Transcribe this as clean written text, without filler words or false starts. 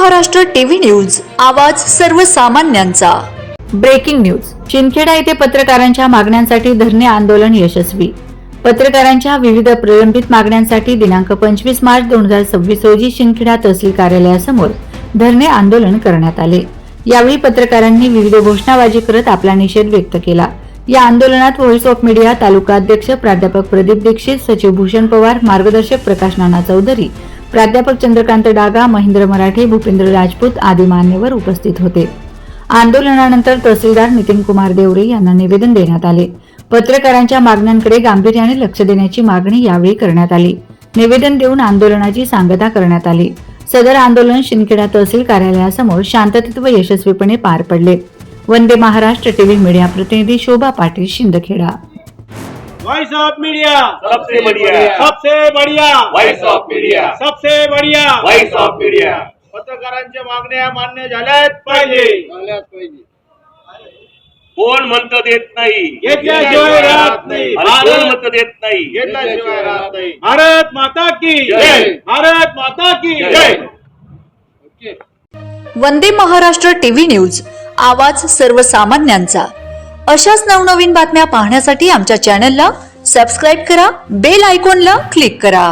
Maharashtra TV news, आवाज सर्वसामान्यांचा। Breaking news. Shindkheda येथे पत्रकारांच्या मागण्यांसाठी धरणे आंदोलन यशस्वी। पत्रकारांच्या विविध प्रलंबित मागण्यांसाठी दिनांक 25 मार्च 2026 रोजी शिंदखेडा तहसील कार्यालयासमोर धरणे आंदोलन करण्यात आले। यावेळी पत्रकारांनी विविध घोषणाबाजी करत आपला निषेध व्यक्त केला। या आंदोलनात व्हॉइस ऑफ मीडिया तालुका अध्यक्ष प्राध्यापक प्रदीप दीक्षित, सचिव भूषण पवार, मार्गदर्शक प्रकाश नाना चौधरी, प्राध्यापक चंद्रकांत डागा, महेंद्र मराठे, भूपेंद्र राजपूत आदी मान्यवर उपस्थित होते। आंदोलनानंतर तहसीलदार नितीन कुमार देवरे यांना निवेदन देण्यात आले। पत्रकारांच्या मागण्यांकडे गांभीर्याने लक्ष देण्याची मागणी यावेळी करण्यात आली। निवेदन देऊन आंदोलनाची सांगता करण्यात आली। सदर आंदोलन शिंदखेडा तहसील कार्यालयासमोर शांततेत व यशस्वीपणे पार पडले। वंदे महाराष्ट्र टीव्ही मीडिया प्रतिनिधी Shobha Patil, Shindkheda. Voice of media सबसे बढ़िया, सबसे बढ़िया, वॉइस ऑफ मीडिया सबसे बढ़िया, वॉइस ऑफ मीडिया। पत्रकारांच्या मागण्या मान्य झाल्याच पाहिजे। कोण म्हणतं देत नाही, घेतल्याशिवाय राहत नाही, आणि कोण म्हणतं देत नाही, घेतल्याशिवाय राहत नाही। भारत माता की जय, भारत माता की जय। वंदे महाराष्ट्र टीव्ही न्यूज, आवाज सर्वसामान्यांचा। अशाच नवनवीन बातम्या पाहण्यासाठी आमच्या चॅनलला सबस्क्राइब करा, बेल आयकॉनला क्लिक करा।